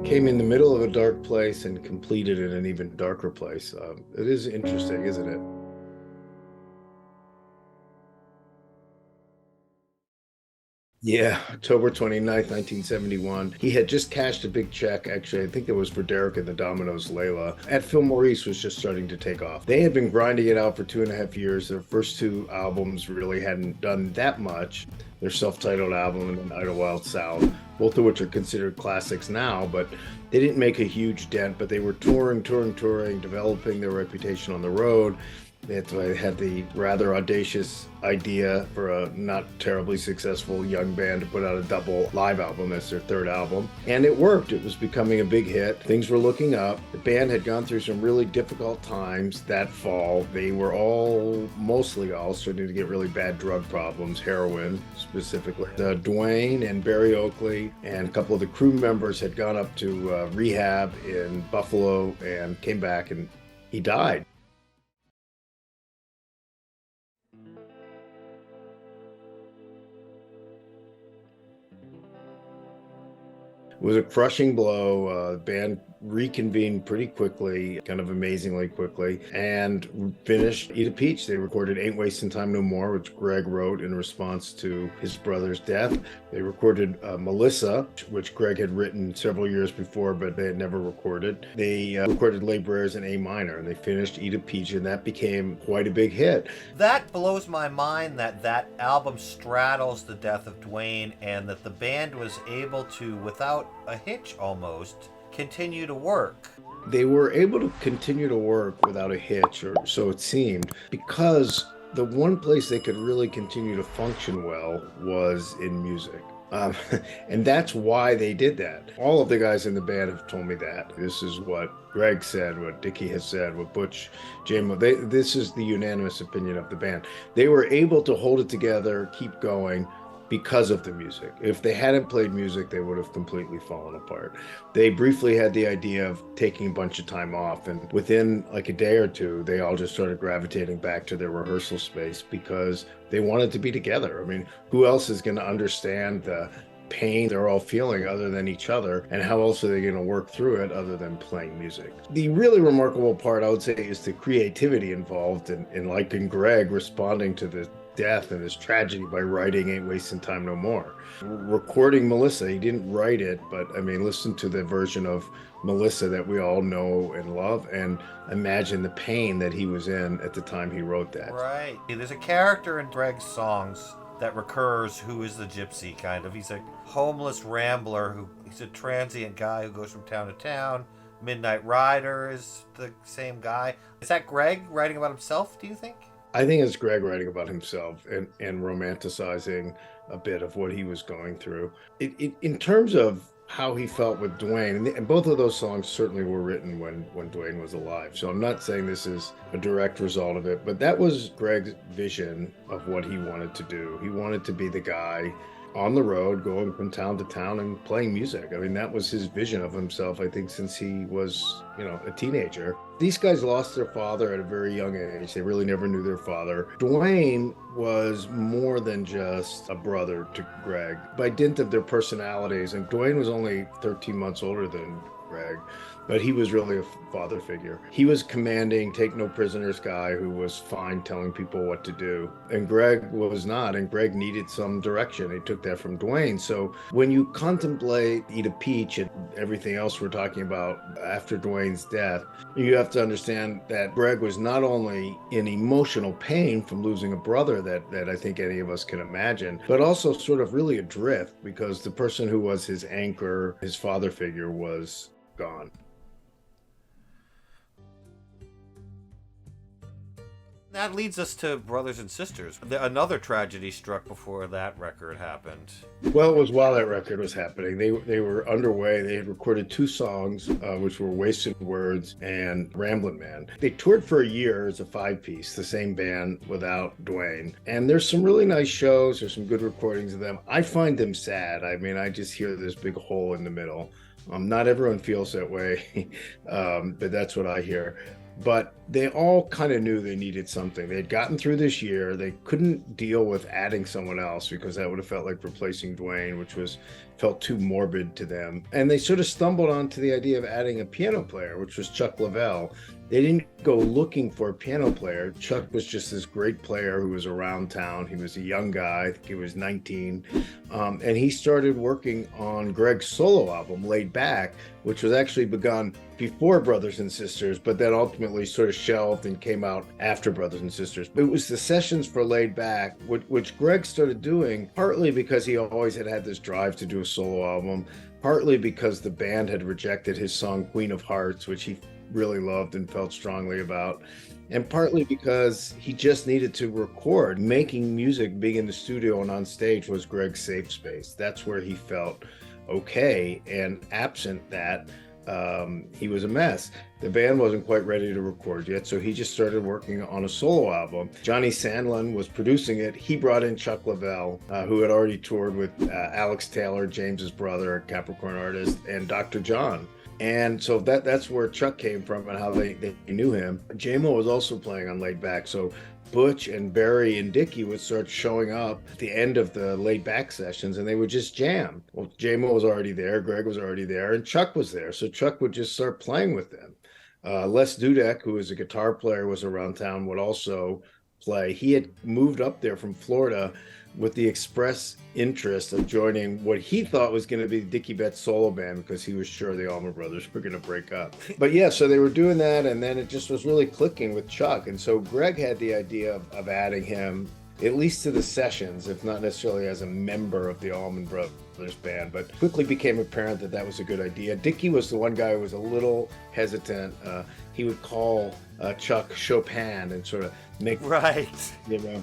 Came in the middle of a dark place and completed in an even darker place. It is interesting, isn't it? Yeah, October 29th, 1971. He had just cashed a big check. Actually, I think it was for Derek and the Dominoes Layla. At Phil Maurice was just starting to take off. They had been grinding it out for 2.5 years. Their first two albums really hadn't done that much. Their self-titled album and Idlewild South, both of which are considered classics now, but they didn't make a huge dent. But they were touring, developing their reputation on the road. That's why they had the rather audacious idea for a not terribly successful young band to put out a double live album as their third album. And it worked. It was becoming a big hit. Things were looking up. The band had gone through some really difficult times that fall. They were mostly all, starting to get really bad drug problems, heroin specifically. Duane and Barry Oakley and a couple of the crew members had gone up to rehab in Buffalo and came back, and he died. It was a crushing blow. Band reconvened pretty quickly, kind of amazingly quickly, and finished Eat a Peach. They recorded Ain't Wasting Time No More, which Gregg wrote in response to his brother's death. They recorded Melissa, which Gregg had written several years before, but they had never recorded. They recorded Laborers in A minor, and they finished Eat a Peach, and that became quite a big hit. That blows my mind that that album straddles the death of Duane and that the band was able to, without a hitch almost, continue to work. They were able to continue to work without a hitch, or so it seemed, because the one place they could really continue to function well was in music. Um, and that's why they did that. All of the guys in the band have told me that. This is what Gregg said, what Dickie has said, what Butch, Jaimoe, this is the unanimous opinion of the band. They were able to hold it together, keep going, because of the music. If they hadn't played music, they would have completely fallen apart. They briefly had the idea of taking a bunch of time off, and within like a day or two, they all just started gravitating back to their rehearsal space because they wanted to be together. I mean, who else is going to understand the pain they're all feeling other than each other, and how else are they going to work through it other than playing music? The really remarkable part, I would say, is the creativity involved in like in Gregg responding to the death and this tragedy by writing Ain't Wasting Time No More. Recording Melissa, he didn't write it, but I mean, listen to the version of Melissa that we all know and love, and imagine the pain that he was in at the time he wrote that. Right. There's a character in Gregg's songs that recurs who is the Gypsy, kind of. He's a homeless rambler he's a transient guy who goes from town to town. Midnight Rider is the same guy. Is that Gregg writing about himself, do you think? I think it's Gregg writing about himself and romanticizing a bit of what he was going through. In terms of how he felt with Duane, and both of those songs certainly were written when Duane was alive. So I'm not saying this is a direct result of it, but that was Gregg's vision of what he wanted to do. He wanted to be the guy on the road, going from town to town and playing music. I mean, that was his vision of himself, I think, since he was, a teenager. These guys lost their father at a very young age. They really never knew their father. Duane was more than just a brother to Gregg. By dint of their personalities, and Duane was only 13 months older than Gregg, but he was really a father figure. He was commanding, take no prisoners guy who was fine telling people what to do. And Gregg was not, and Gregg needed some direction. He took that from Duane. So when you contemplate Eat a Peach and everything else we're talking about after Duane's death, you have to understand that Gregg was not only in emotional pain from losing a brother that I think any of us can imagine, but also sort of really adrift because the person who was his anchor, his father figure, was gone. That leads us to Brothers and Sisters. Another tragedy struck before that record happened. Well, it was while that record was happening. They were underway. They had recorded two songs, which were Wasted Words and Ramblin' Man. They toured for a year as a five-piece, the same band without Duane. And there's some really nice shows. There's some good recordings of them. I find them sad. I mean, I just hear this big hole in the middle. Not everyone feels that way, but that's what I hear. But they all kind of knew they needed something. They had gotten through this year. They couldn't deal with adding someone else because that would have felt like replacing Duane, which was felt too morbid to them. And they sort of stumbled onto the idea of adding a piano player, which was Chuck Leavell. They didn't go looking for a piano player. Chuck was just this great player who was around town. He was a young guy. I think he was 19. And he started working on Gregg's solo album, Laid Back, which was actually begun before Brothers and Sisters, but then ultimately sort of shelved and came out after Brothers and Sisters. It was the sessions for Laid Back, which Gregg started doing, partly because he always had this drive to do a solo album, partly because the band had rejected his song Queen of Hearts, which he really loved and felt strongly about, and partly because he just needed to record. Making music, being in the studio and on stage was Gregg's safe space. That's where he felt okay, and absent that, he was a mess. The band wasn't quite ready to record yet, so he just started working on a solo album. Johnny Sandlin was producing it. He brought in Chuck Leavell, who had already toured with Alex Taylor, James's brother, a Capricorn artist, and Dr. John. And so that's where Chuck came from and how they knew him. Jaimoe was also playing on Laid Back, so Butch and Barry and Dickie would start showing up at the end of the Laid Back sessions, and they would just jam. Well, Jaimoe was already there, Gregg was already there, and Chuck was there, so Chuck would just start playing with them. Les Dudek, who is a guitar player, was around town, would also play. He had moved up there from Florida with the express interest of joining what he thought was going to be Dickie Betts' solo band, because he was sure the Allman Brothers were going to break up. But yeah, so they were doing that, and then it just was really clicking with Chuck. And so Gregg had the idea of adding him, at least to the sessions, if not necessarily as a member of the Allman Brothers Band, but quickly became apparent that that was a good idea. Dickie was the one guy who was a little hesitant. He would call Chuck Chopin and sort of make, right, you know,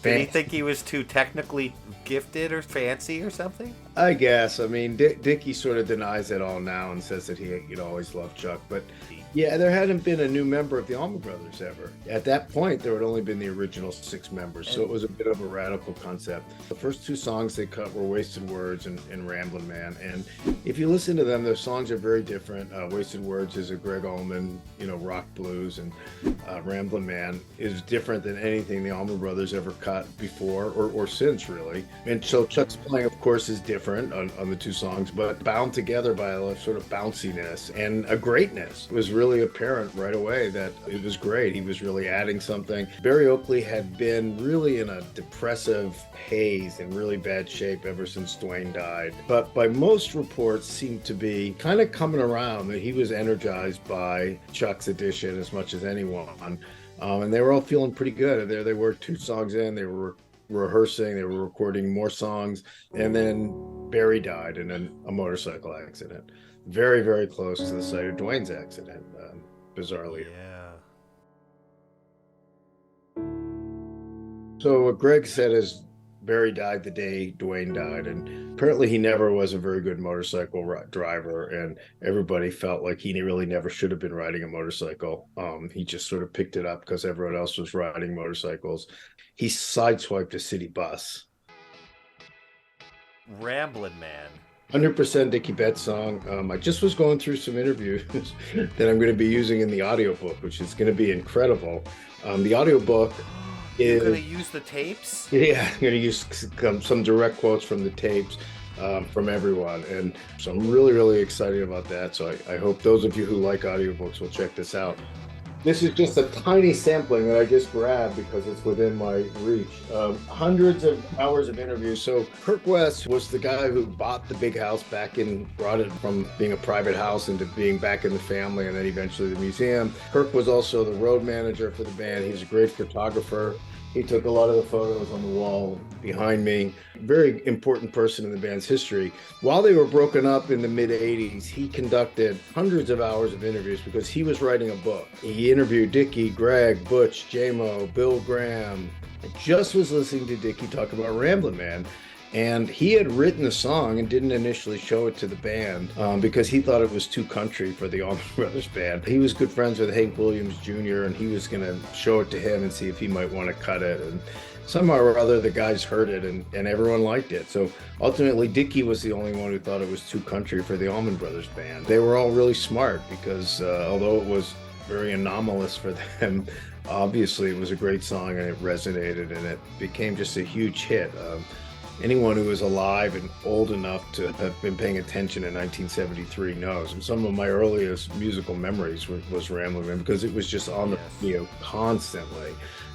did he think he was too technically gifted or fancy or something? I guess. I mean, Dickie sort of denies it all now and says that he always loved Chuck. But yeah, there hadn't been a new member of the Allman Brothers ever. At that point, there had only been the original 6 members, so it was a bit of a radical concept. The first 2 songs they cut were Wasted Words and Ramblin' Man. And if you listen to them, their songs are very different. Wasted Words is a Gregg Allman, rock blues, and Ramblin' Man is different than anything the Allman Brothers ever cut before or since, really. And so Chuck's playing, of course, is different on the 2 songs, but bound together by a sort of bounciness and a greatness. It was really apparent right away that it was great. He was really adding something. Barry Oakley had been really in a depressive haze, in really bad shape ever since Duane died, but by most reports seemed to be kind of coming around, that he was energized by Chuck's addition as much as anyone. And they were all feeling pretty good. There they were, 2 songs in, they were rehearsing, they were recording more songs, and then Barry died in a motorcycle accident, very, very close to the site of Duane's accident, bizarrely. Yeah. So what Gregg said is Barry died the day Duane died, and apparently he never was a very good motorcycle driver, and everybody felt like he really never should have been riding a motorcycle. He just sort of picked it up because everyone else was riding motorcycles. He sideswiped a city bus. Ramblin' Man. 100% Dickie Betts song. I just was going through some interviews that I'm going to be using in the audiobook, which is going to be incredible. The audiobook is... You're going to use the tapes? Yeah, I'm going to use some direct quotes from the tapes from everyone. And so I'm really, really excited about that. So I hope those of you who like audiobooks will check this out. This is just a tiny sampling that I just grabbed because it's within my reach. Hundreds of hours of interviews. So Kirk West was the guy who bought the big house brought it from being a private house into being back in the family, and then eventually the museum. Kirk was also the road manager for the band. He was a great photographer. He took a lot of the photos on the wall behind me. Very important person in the band's history. While they were broken up in the mid-'80s, he conducted hundreds of hours of interviews because he was writing a book. He interviewed Dickie, Gregg, Butch, Jaimoe, Bill Graham. I just was listening to Dickie talk about Ramblin' Man. And he had written the song and didn't initially show it to the band because he thought it was too country for the Allman Brothers Band. He was good friends with Hank Williams Jr., and he was going to show it to him and see if he might want to cut it. And somehow or other, the guys heard it, and everyone liked it. So ultimately, Dickie was the only one who thought it was too country for the Allman Brothers Band. They were all really smart because although it was very anomalous for them, obviously it was a great song and it resonated and it became just a huge hit. anyone who is alive and old enough to have been paying attention in 1973 knows. And some of my earliest musical memories was Ramblin' because it was just on the radio constantly.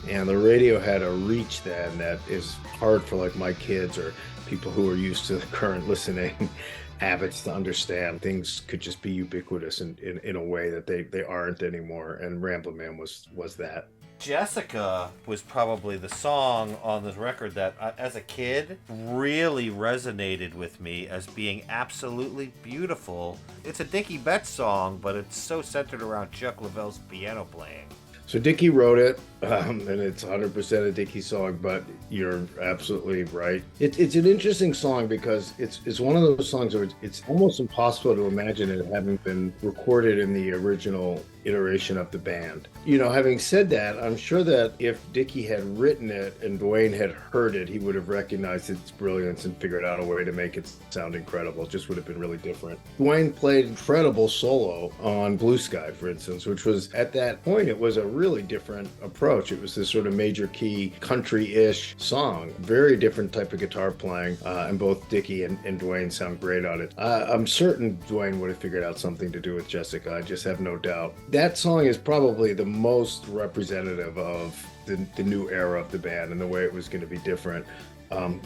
And the radio had a reach then that is hard for like my kids or people who are used to the current listening habits to understand. Things could just be ubiquitous in a way that they aren't anymore. And Ramblin' Man was that. Jessica was probably the song on this record that, as a kid, really resonated with me as being absolutely beautiful. It's a Dickie Betts song, but it's so centered around Chuck Leavell's piano playing. So Dickie wrote it, and it's 100% a Dickie song, but you're absolutely right. It's an interesting song because it's one of those songs where it's almost impossible to imagine it having been recorded in the original iteration of the band. You know, having said that, I'm sure that if Dickie had written it and Duane had heard it, he would have recognized its brilliance and figured out a way to make it sound incredible. It just would have been really different. Duane played incredible solo on Blue Sky, for instance, which was, at that point, it was a really different approach. It was this sort of major key country-ish song, very different type of guitar playing, and both Dickie and Duane sound great on it. I'm certain Duane would have figured out something to do with Jessica. I just have no doubt. That song is probably the most representative of the new era of the band and the way it was going to be different.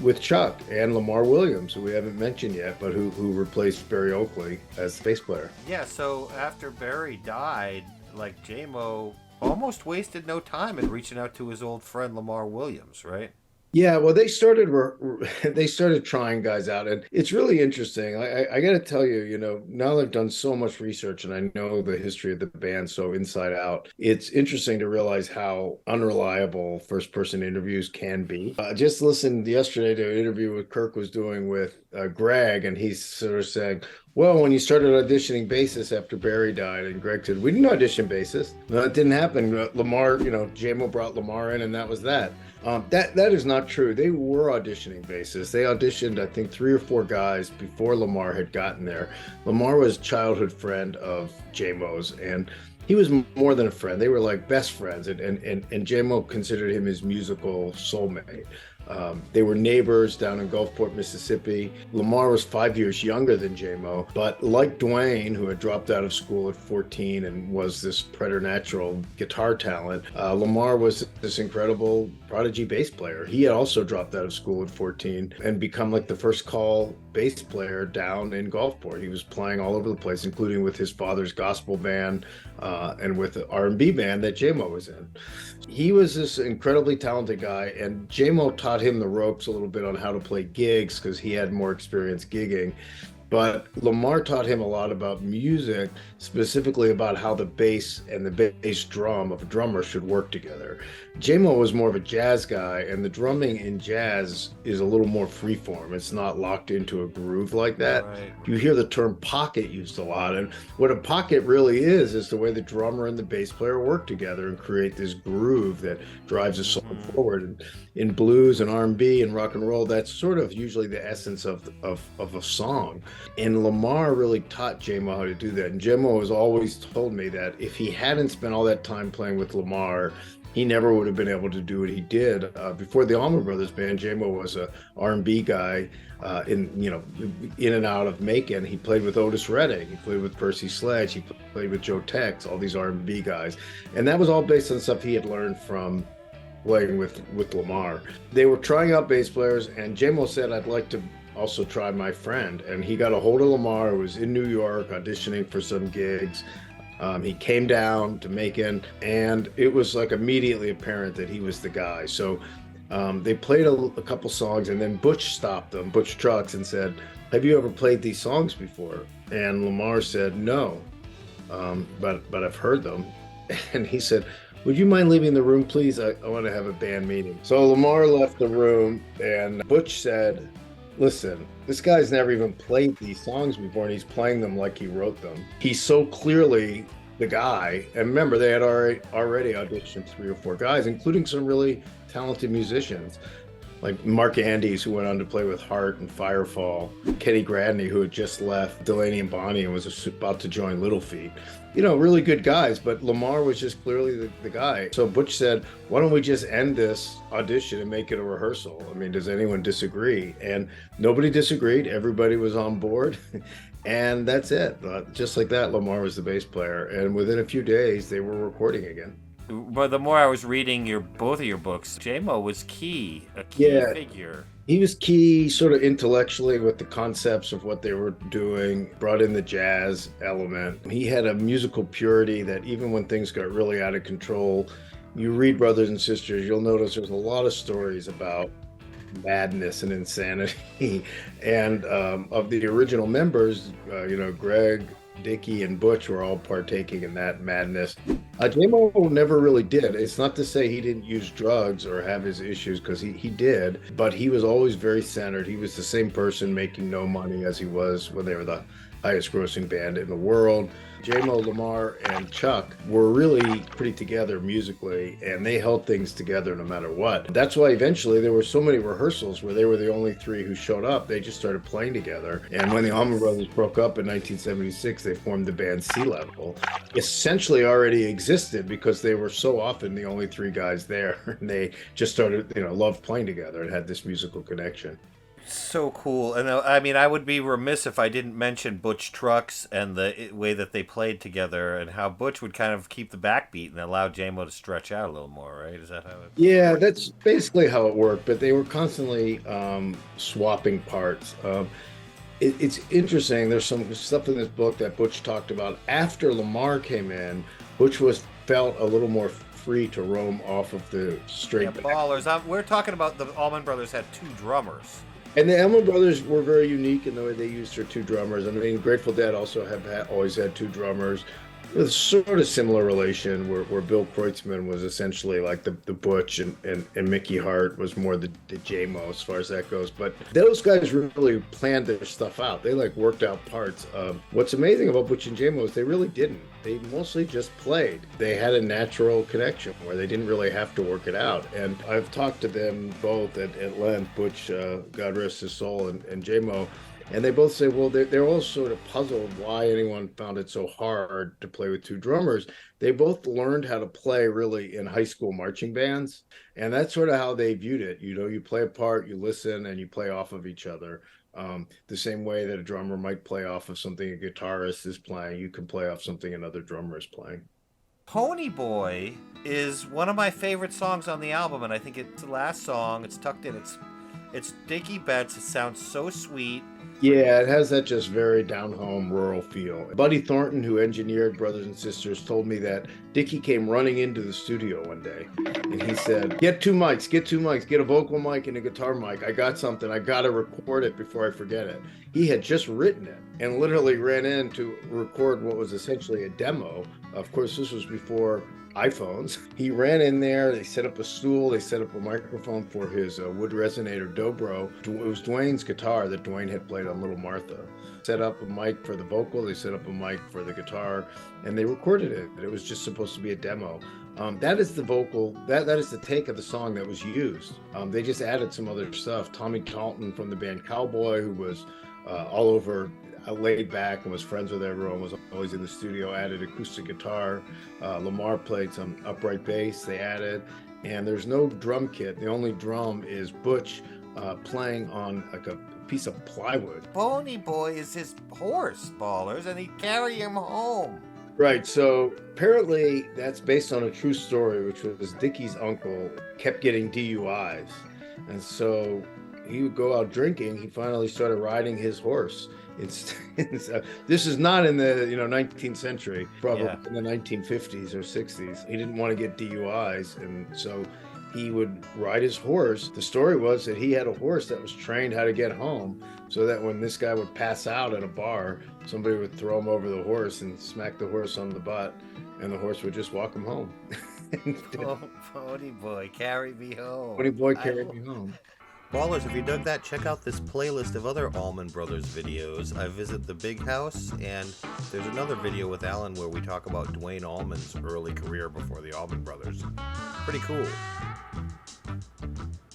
With Chuck and Lamar Williams, who we haven't mentioned yet, but who replaced Barry Oakley as bass player. Yeah, so after Barry died, like, Jaimoe almost wasted no time in reaching out to his old friend Lamar Williams, right? Yeah, well, they started trying guys out, and it's really interesting. I got to tell you, you know, now that I've done so much research and I know the history of the band so inside out, it's interesting to realize how unreliable first-person interviews can be. Just listened yesterday to an interview with Kirk was doing with Gregg, and he's sort of saying, well, when you started auditioning bassists after Barry died, and Gregg said, we didn't audition bassists. No, it didn't happen. Lamar, you know, Jaimoe brought Lamar in, and that was that. That is not true. They were auditioning bassists. They auditioned, I think, 3 or 4 guys before Lamar had gotten there. Lamar was a childhood friend of Jaimoe's, and he was more than a friend. They were like best friends, and Jaimoe considered him his musical soulmate. They were neighbors down in Gulfport, Mississippi. Lamar was 5 years younger than Jaimoe, but like Duane, who had dropped out of school at 14 and was this preternatural guitar talent, Lamar was this incredible prodigy bass player. He had also dropped out of school at 14 and become like the first call bass player down in Gulfport. He was playing all over the place, including with his father's gospel band and with the R&B band that Jaimoe was in. He was this incredibly talented guy, and Jaimoe taught him the ropes a little bit on how to play gigs because he had more experience gigging. But Lamar taught him a lot about music, specifically about how the bass and the bass drum of a drummer should work together. Jaimoe was more of a jazz guy, and the drumming in jazz is a little more freeform. It's not locked into a groove like that. Right. You hear the term pocket used a lot, and what a pocket really is the way the drummer and the bass player work together and create this groove that drives a song forward. And in blues and R&B and rock and roll, that's sort of usually the essence of a song. And Lamar really taught Jaimoe how to do that. And Jaimoe has always told me that if he hadn't spent all that time playing with Lamar, he never would have been able to do what he did. Before the Allman Brothers Band, Jaimoe was a R&B guy in and out of Macon. He played with Otis Redding. He played with Percy Sledge. He played with Joe Tex, all these R&B guys. And that was all based on stuff he had learned from playing with Lamar. They were trying out bass players, and Jaimoe said, I'd like to also try my friend. And he got a hold of Lamar, who was in New York auditioning for some gigs. He came down to Macon, and it was like immediately apparent that he was the guy. So they played a couple songs, and then Butch stopped them, Butch Trucks, and said, have you ever played these songs before? And Lamar said, no, but I've heard them. And he said, would you mind leaving the room, please? I want to have a band meeting. So Lamar left the room, and Butch said, listen, this guy's never even played these songs before, and he's playing them like he wrote them. He's so clearly the guy. And remember, they had already auditioned 3 or 4 guys, including some really talented musicians. like Mark Andes, who went on to play with Hart and Firefall, Kenny Gradney, who had just left Delaney and Bonnie and was about to join Little Feat. Really good guys, but Lamar was just clearly the guy. So Butch said, why don't we just end this audition and make it a rehearsal? I mean, does anyone disagree? And nobody disagreed. Everybody was on board. And that's it. Just like that, Lamar was the bass player. And within a few days, they were recording again. But the more I was reading both of your books, Jaimoe was a key figure. He was key sort of intellectually with the concepts of what they were doing, brought in the jazz element. He had a musical purity that even when things got really out of control, you read Brothers and Sisters, you'll notice there's a lot of stories about madness and insanity. And of the original members, Gregg, Dickie, and Butch were all partaking in that madness. Jaimoe never really did. It's not to say he didn't use drugs or have his issues, because he did, but he was always very centered. He was the same person making no money as he was when they were the highest grossing band in the world. Jaimoe, Lamar, and Chuck were really pretty together musically, and they held things together no matter what. That's why eventually there were so many rehearsals where they were the only three who showed up. They just started playing together. And when the Allman Brothers broke up in 1976, they formed the band Sea Level. Essentially already existed because they were so often the only three guys there. And they just started, loved playing together and had this musical connection. So cool. And I mean, I would be remiss if I didn't mention Butch Trucks and the way that they played together, and how Butch would kind of keep the backbeat and allow Jaimoe to stretch out a little more, right? Is that how it? Yeah, that's basically how it worked, but they were constantly swapping parts. It's interesting. There's some stuff in this book that Butch talked about. After Lamar came in, Butch felt a little more free to roam off of the straight. Yeah, ballers. We're talking about the Allman Brothers had two drummers. And the Allman Brothers were very unique in the way they used their two drummers. I mean, Grateful Dead also always had two drummers. It was sort of similar relation where Bill Kreutzmann was essentially like the Butch and Mickey Hart was more the Jaimoe as far as that goes. But those guys really planned their stuff out. They worked out parts. What's amazing about Butch and Jaimoe is they really didn't. They mostly just played. They had a natural connection where they didn't really have to work it out. And I've talked to them both at length, Butch, God rest his soul, and Jaimoe. And they both say, well, they're all sort of puzzled why anyone found it so hard to play with two drummers. They both learned how to play really in high school marching bands. And that's sort of how they viewed it. You play a part, you listen, and you play off of each other. The same way that a drummer might play off of something a guitarist is playing, you can play off something another drummer is playing. Pony Boy is one of my favorite songs on the album, and I think it's the last song. It's tucked in. It's Dickie Betts. It sounds so sweet. Yeah, it has that just very down-home rural feel. Buddy Thornton, who engineered Brothers and Sisters, told me that Dickie came running into the studio one day, and he said, get two mics, get a vocal mic and a guitar mic. I got something. I got to record it before I forget it. He had just written it and literally ran in to record what was essentially a demo. Of course, this was before iPhones. He ran in there, they set up a stool, they set up a microphone for his wood resonator dobro. It was Duane's guitar that Duane had played on Little Martha. Set up a mic for the vocal, they set up a mic for the guitar, and they recorded it. It was just supposed to be a demo. That is the vocal, that is the take of the song that was used. They just added some other stuff. Tommy Talton from the band Cowboy, who was all over, laid back and was friends with everyone, was always in the studio, added acoustic guitar. Lamar played some upright bass, they added, and there's no drum kit. The only drum is Butch playing on like a piece of plywood. Pony Boy is his horse, ballers, and he'd carry him home. Right, so apparently that's based on a true story, which was Dickie's uncle kept getting DUIs. And so he would go out drinking. He finally started riding his horse. This is not in the 19th century, probably in the 1950s or 60s. He didn't want to get DUIs, and so he would ride his horse. The story was that he had a horse that was trained how to get home, so that when this guy would pass out at a bar, somebody would throw him over the horse and smack the horse on the butt, and the horse would just walk him home. Pony Boy, carry me home. Pony Boy, carry me home. Ballers, if you dug that, check out this playlist of other Allman Brothers videos. I visit the Big House, and there's another video with Alan where we talk about Duane Allman's early career before the Allman Brothers. Pretty cool.